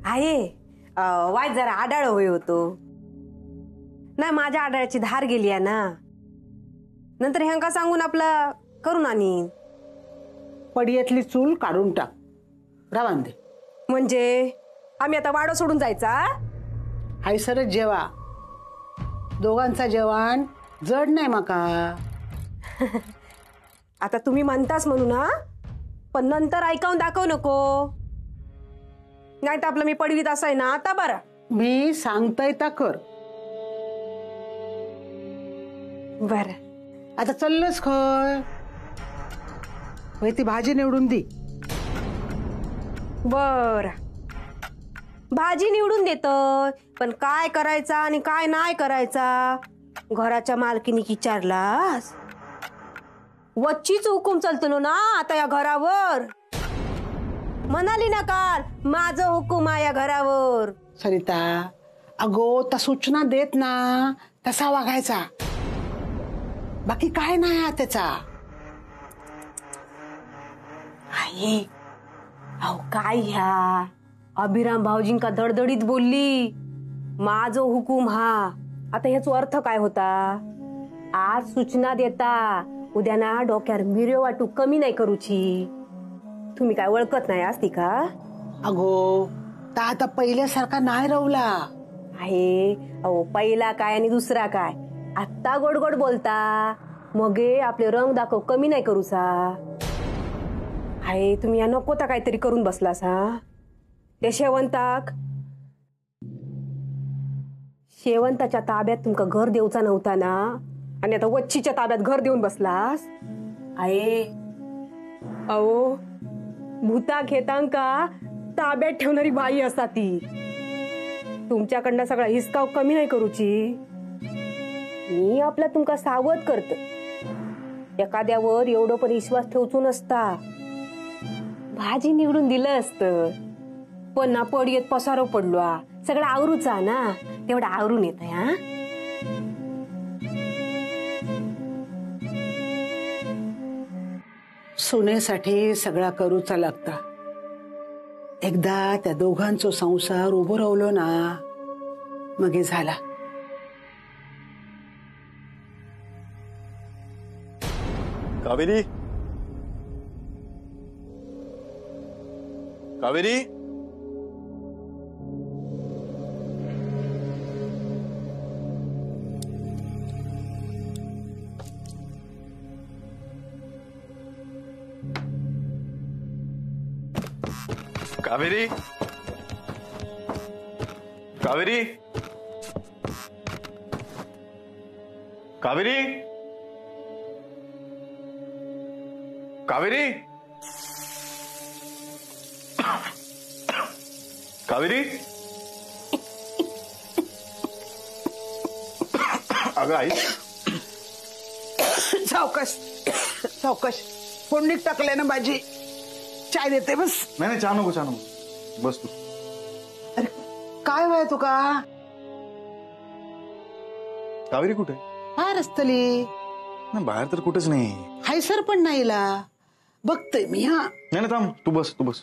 आहे वाय जरा आडाळ होय होतो नाही, माझ्या आडाळ्याची धार गेली आहे ना, नंतर ह्यांका सांगून आपला करून आणीन. पडियातली चूल काढून टाक, रावान दे. म्हणजे आम्ही आता वाडो सोडून जायचा? हायसरच जेवा, दोघांचा जेवण जड नाही माका. आता तुम्ही म्हणतास म्हणून हा, पण नंतर ऐकावून दाखव नको, नाही तर आपलं मी पडवीत असाय ना आता. बरं मी सांगताय ता कर. बर आता चाललंच खय होय, ती भाजी निवडून दी. बर भाजी निवडून देत, पण काय करायचा आणि काय नाही करायचा घराच्या मालकीने विचारलास? वच्चीच हुकूम चालतो ना आता या घरावर. म्हणाली ना काल माझं हुकूम आहे या घरावर. सरिता अगो त्या सूचना देत ना तसा वागायचा, बाकी काय नाही त्याचा. आई अहो काय ह्या अभिराम भाऊजींका धडधडीत बोलली माझं हुकूम हा. आता ह्याचा अर्थ काय होता? आज सूचना देता उद्या ना डोक्यावर मिर्यो वाटू कमी नाही करूची. तुम्ही काय ओळखत नाही असती का? अगो ता आता पहिल्यासारखा नाही रवला आहे. अहो पहिला काय आणि दुसरा काय, आत्ता गोड गोड बोलता मगे आपले रंग दाखव कमी नाही करूसा. आहे तुम्ही या नको तर काहीतरी करून बसलास हा. ते शेवंताच्या ताब्यात तुमका घर देऊचा नव्हता ना, आणि आता वच्चीच्या ताब्यात घर देऊन बसलास. आहे अहो भूता घेतांका ताब्यात ठेवणारी बाई असता ती. तुमच्याकडनं सगळा हिसकाव कमी नाही करूची. मी आपला तुमका सावध करत, एखाद्यावर एवढं पण विश्वास ठेवचू नसता. भाजी निवडून दिलं असतं, पण ना पडियत पसारो पडलो सगळं आवरूचा ना, तेवढं आवरून येत हा. सुनेसाठी सगळा करूचा लागता. एकदा त्या दोघांचो संसार उभं रावलो ना मगे झाला. कावेरी, कावेरी, कावेरी, कावेरी, कावेरी, कावेरी, कावेरी. अगं आई, सावकाश सावकाश, फोडणीत टाकले ना भाजी. चाय देते बस. नाही चहा नको, चहा नको, बस तू. अरे काय वय तुका? कावेरी कुठे? बाहेर असतली. नाही बाहेर तर कुठेच नाही. हायसर पण नाहीला बघतोय मी. हा नाही थांब, तू बस, तू बस.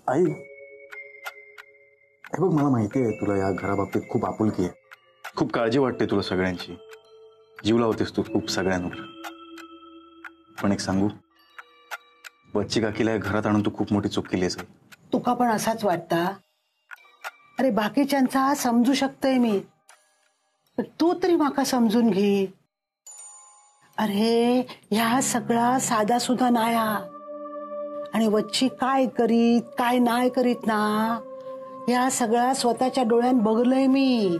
आई हे बघ, मला माहिती आहे तुला या घराबाबतीत खूप आपुलकी आहे, खूप काळजी वाटते तुला सगळ्यांची, जीव लावतेस तू खूप सगळ्यांवर. पण एक सांगू, बच्ची काकीला या घरात आणून तू खूप मोठी चूक केलीस. तुका पण असाच वाटता? अरे बाकीच्यांचा समजू शकतोय मी, पण तू तरी माका समजून घे. अरे ह्या सगळा साधा सुद्धा नाही हा. आणि वच्ची काय करीत काय नाही करीत ना, या सगळ्या स्वतःच्या डोळ्यात बघलंय मी.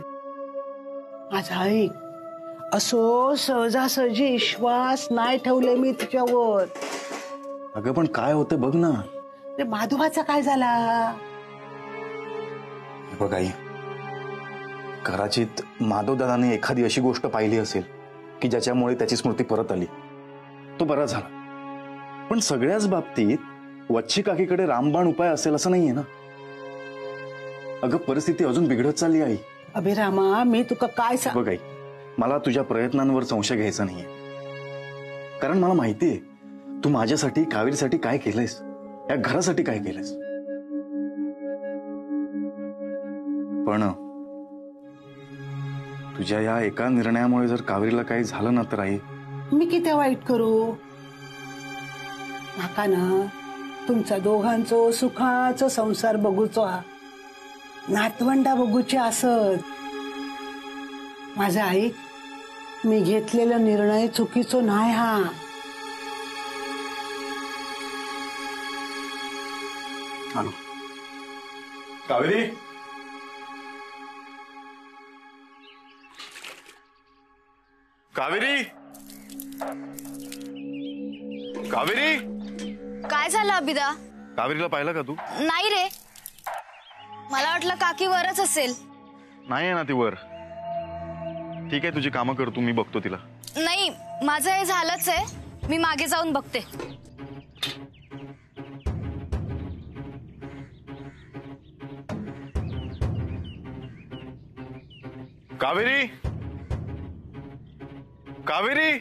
माझा ऐक, असो सहजासहजी विश्वास नाही ठेवले मी तुझ्यावर. अगं पण काय होतं बघ ना. रे माधवाचा काय झाला? बघ आई, कदाचित माधव दादाने एखादी अशी गोष्ट पाहिली असेल की ज्याच्यामुळे त्याची स्मृती परत आली, तो बरा झाला. पण सगळ्याच बाबतीत वच्ची काकीकडे रामबाण उपाय असेल असं नाहीये ना. अगं परिस्थिती अजून बिघडत चालली आई. अभिरामा, मी तुका काय सांग. बघ आई, मला तुझ्या प्रयत्नांवर संशय घ्यायचा नाहीये, कारण मला माहितीये तू माझ्यासाठी कावेरीसाठी काय केलंयस, या घरासाठी काय केलंयस. पण तुझ्या या एका निर्णयामुळे जर कावेरीला काही झालं ना तर आई, मी किती वाईट करू. माका ना तुमचा दोघांचो सुखाचो संसार बघूचो हा, नातवंडा बघूची असत. माझा आई, मी घेतलेला निर्णय चुकीचो नाही हा. कावेरी, कावेरी, कावेरी. काय झालं अभिदा? कावेरीला पाहिलं का तू? नाही रे, मला वाटलं काकी वरच असेल. नाही आहे ना ती वर. ठीक आहे, तुझी कामं कर तू, मी बघतो तिला. नाही, माझं हे झालंच आहे, मी मागे जाऊन बघते. कावेरी, कावेरी.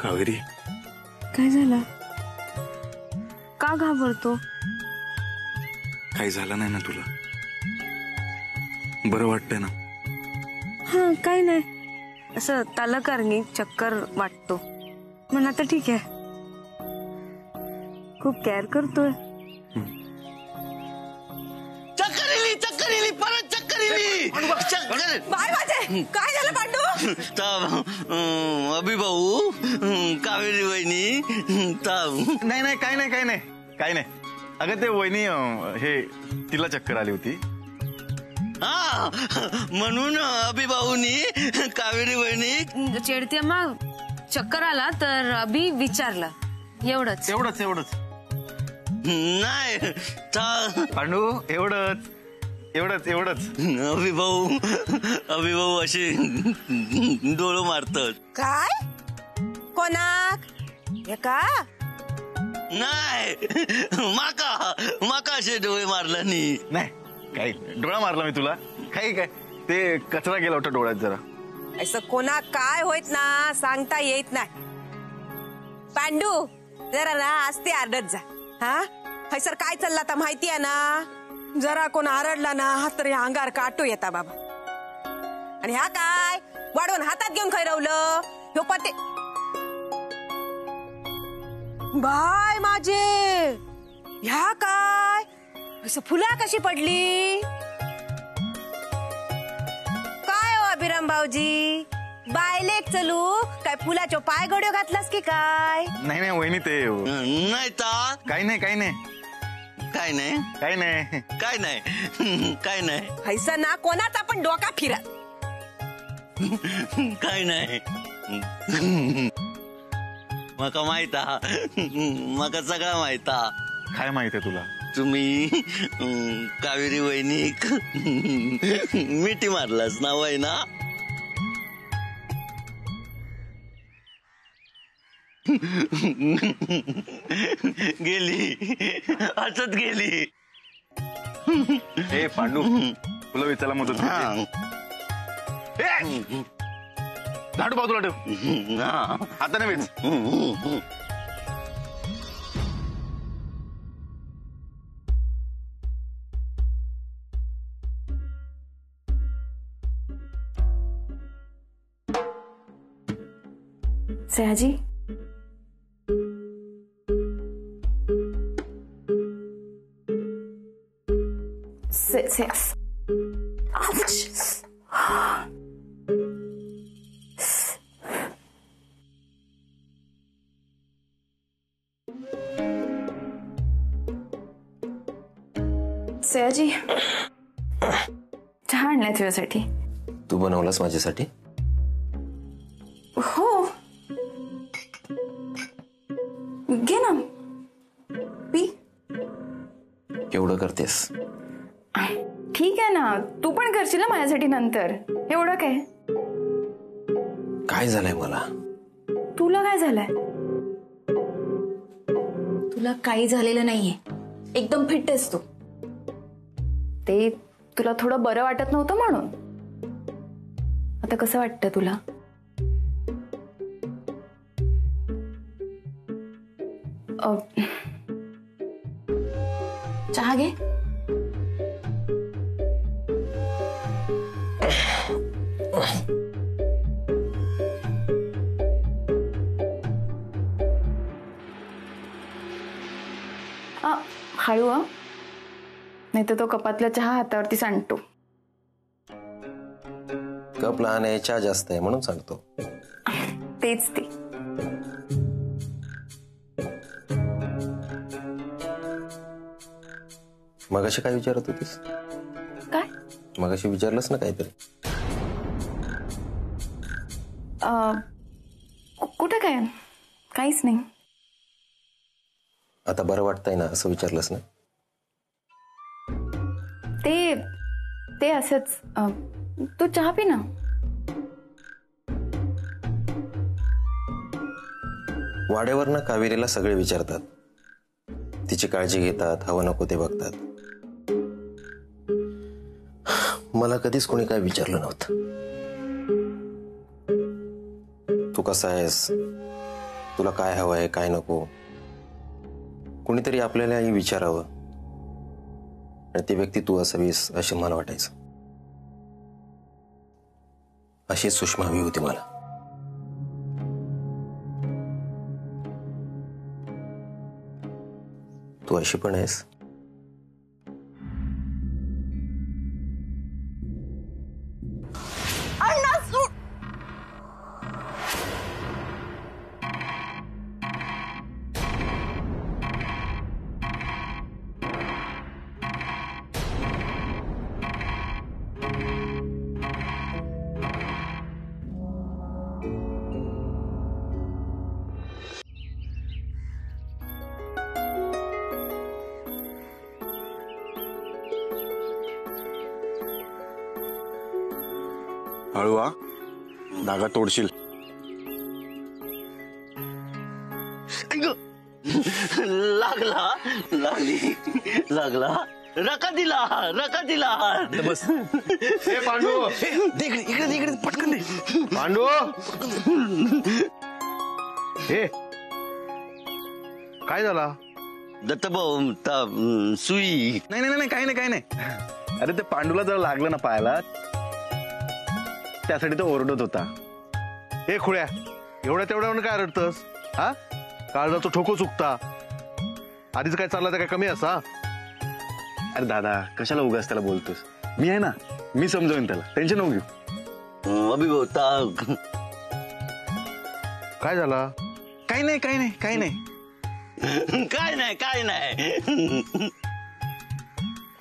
कावेरी, काय झालं? का घाबरतो? काही झालं नाही ना तुला? बरं वाटतंय ना? हा, काही नाही, असं तलकारणी चक्कर वाटतो. म्हणा तर ठीक आहे. खूप केअर करतोय. चक्कर इली परत चक्कर इली. बाय माझे, काय झालं पांडू? अभि भाऊ, कावेरी वहिनी. नाही नाही, काय नाही, काय नाही, काय नाही. अगं ते वहिनी हे तिला चक्कर आली होती. हा, म्हणून अभि भाऊनी कावेरी वहिनी. चेडते मग चक्कर आला तर अभि विचारलं, एवढंच. एवढंच एवढंच. नाही पांडू, एवढंच एवढंच एवढंच. अभि भाऊ असे डोळं मारतात. काय? कोणाक? हे का? नाही, माका असे डोळे मारला नाही. काही डोळा मारला मी तुला? काही काय, ते कचरा गेला होता डोळ्यात जरा. असं कोणा काय होत ना सांगता येत नाही. पांडू, जरा ना आस्ते आरडत जा. हा, हैसर काय चालला आता माहिती आहे ना? जरा कोण आरडला ना तर या अंगार काटो येता बाबा. आणि ह्या काय वाढवून हातात घेऊन खैरवलं ह्यो पते. बाय माझे, ह्या काय असं फुला कशी पडली? काय हो अभिराम भाऊजी, बायलेक चलू काय फुलाचो पाय गड्यो घातलास की काय? नाही नाही वहिनी, ते नाही ता. काही नाही, काही नाही, काय नाही, काही नाही, काय नाही, काय नाही, हैसा ना कोणाचा पण डोका फिरत. काय नाही. मका माहिता, मका सगळं माहिता. काय माहित आहे तुला? तुम्ही कावेरी वहिनी मिठी मारलास ना वहिना. गेली, हसत गेली. हे पांडू, तुला विचारला मदत. लाडू बाजूला ठेव, आता नाही वेच. सयाजी, सयाजी चहा आणलाय तुझ्यासाठी. तू बनवलास माझ्यासाठी? हो, घे ना, पी. केवढं करतेस? ठीक आहे ना, तू पण करशील ना माझ्यासाठी नंतर. एवढं काय? काय झालंय मला? तुला काय झालंय? तुला काही झालेलं नाहीये, एकदम फिट आहेस तू. ते तुला थोडं बरं वाटत नव्हतं म्हणून. आता कसं वाटतं तुला? चहा घे. हळू हा, नाही तर तो कपातला चहा हातावरती सांडतो. कप लहान आहे, चहा जास्त आहे म्हणून सांगतो. तेच ते. मगाशी काय विचारत होतीस? काय? मगाशी विचारलंस ना काहीतरी. कुठे काय? काहीच नाही. आता बरं वाटतंय ना असं विचारलंस ना? ते असंच. तू चहा पी ना. वाड्यावर ना कावेरीला सगळे विचारतात, तिची काळजी घेतात, हवं नको ते बघतात. मला कधीच कोणी काय विचारलं नव्हतं. तू कसा आहेस, तुला काय हवंय काय नको, कुणीतरी आपल्यालाही विचारावं आणि ती व्यक्ती तू असावीस असं मला वाटायचं. अशी सुषमा हवी होती मला. तू अशी पण आहेस. हळू हा, धागा तोडशील. लागला रका दिला. बस. ए पांडू, इकडे पटकन दे. पांडू, हे काय झाला? दत्तभाऊ सुई. नाही काही नाही. अरे ते पांडूला जर लागलं ना पायाला, त्यासाठी तो ओरडत होता. हे खुळ्या, एवढ्या तेवढ्यावर काय रडतस? हा, काळजा तो ठोको चुकता. आधीच काय चाललं तर काय कमी असा? अरे दादा, कशाला उगाच त्याला बोलतोस? मी आहे ना, मी समजवेन त्याला, टेन्शन नको घेऊ. अभिभाऊ काय झाला? काही नाही काय नाही.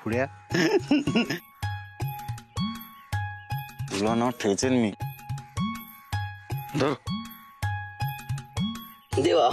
खुड्या, तुला ना ठेचेन मी. धर. देवा.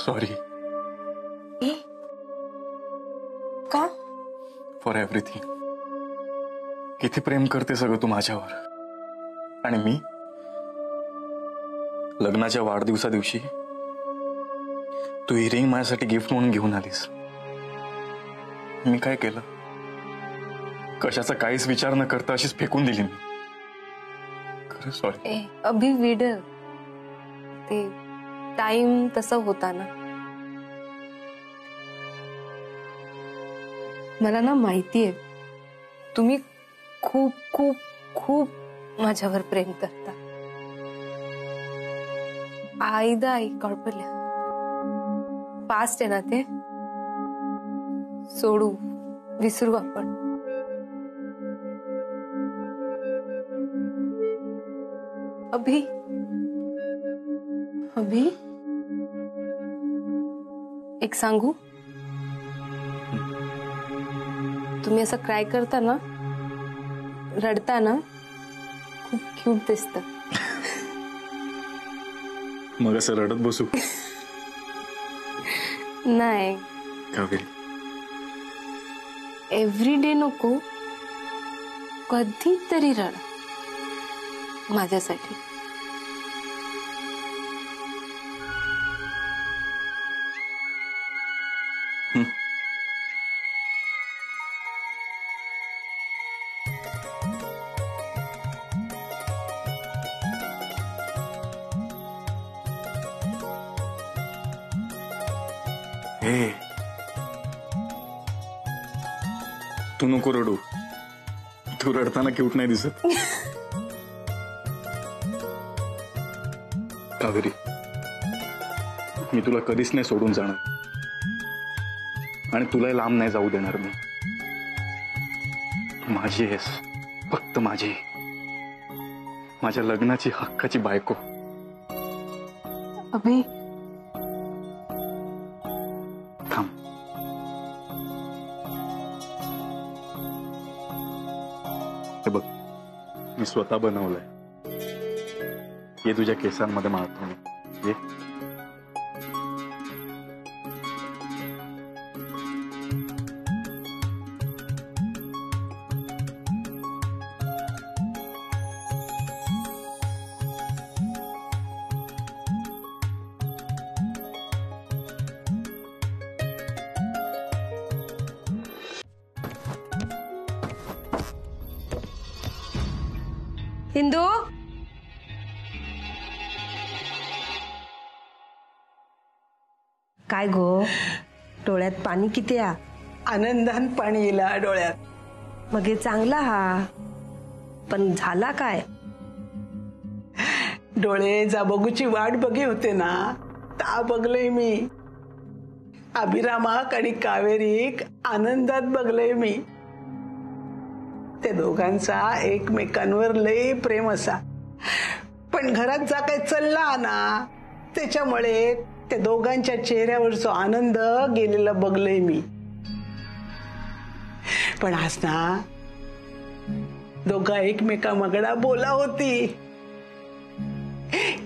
सॉरी. का? For everything. किती प्रेम करते सगळं तू माझ्यावर. आणि मी लग्नाच्या वाढदिवसा दिवशी तू ही रिंग माझ्यासाठी गिफ्ट म्हणून घेऊन आलीस. मी काय केलं? कशाचा काहीच विचार न करता अशीच फेकून दिली मी. खरं सॉरी. अभि विडर ते टाइम तसा होता ना. मला ना माहितीये तुम्ही खूप खूप खूप माझ्यावर प्रेम करता. ആയി കുഴപ്പമില്ല. പാസ്റ്റ് आहे ना ते, सोडू, विसरू आपण. अभि अभि एक सांगू, तुम्ही असं क्राय करता ना, रडता ना, खूप क्यूट दिसतं. मग असं रडत बसू? नाही, कावेरी, एव्हरीडे नको, कधीतरी रड माझ्यासाठी. हे तू नको रडू. तू रडताना क्यूट नाही दिसत. कावेरी, मी तुला कधीच नाही सोडून जाणार आणि तुला लांब नाही जाऊ देणार. मी माझी आहेस, फक्त माझी, माझ्या लग्नाची हक्काची बायको. अभि थांब. हे बघ, मी स्वतः बनवलंय. ये तुझ्या केसांमध्ये मारतो मी. ये. हिंदू, काय गो, डोळ्यात पाणी किती आ? आनंदान पाणी येला डोळ्यात. मग हे चांगला हा, पण झाला काय? डोळे जा बघूची वाट बघे होते ना, ता बघलंय मी. अभिरामाक आणि कावेरीक आनंदात बघलंय मी. त्या दोघांचा एकमेकांवर लय प्रेम असा, पण घरात जा काही चालला ना, त्याच्यामुळे त्या दोघांच्या चेहऱ्यावरचा आनंद गेलेला बघलंय मी. पण आज ना दोघा एकमेकामगडा बोला होती.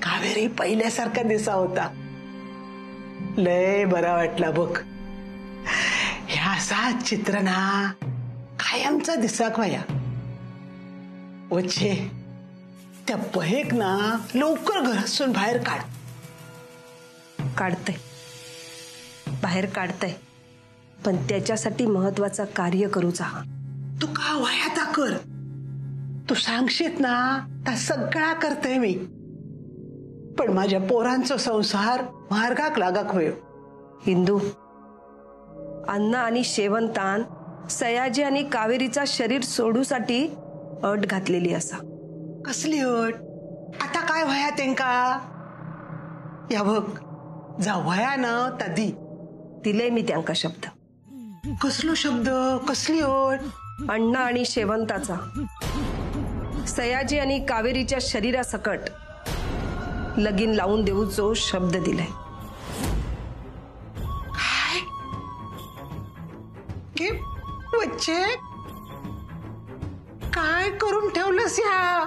कावेरी पहिल्यासारखा दिसा होता. लय बरा वाटला बघ. ह्या असा चित्र ना कायमचा दिसाक व्हाया. वच्छे त्या पहेक ना लवकर घरातून बाहेर काढ. काढतय, बाहेर काढतय, पण त्याच्यासाठी महत्वाचं कार्य करूचा. तू का वायाता कर. तू सांगशीत ना त्या सगळा करते मी, पण माझ्या पोरांचा संसार मार्गाक लागाक होय. हिंदू, अण्णा आणि शेवंतान सयाजी आणि कावेरीचा शरीर सोडूसाठी अट घातलेली असा. कसली अट? आता काय व्हाया तेंका? या बघ, जा व्हाया ना तदी दिले मी त्यांका शब्द. कसलो शब्द? कसली अट? अण्णा आणि शेवंताचा सयाजी आणि कावेरीच्या शरीरासकट लगीन लावून देऊचो शब्द दिलाय. काय? वच्चे काय करून ठेवलंस या?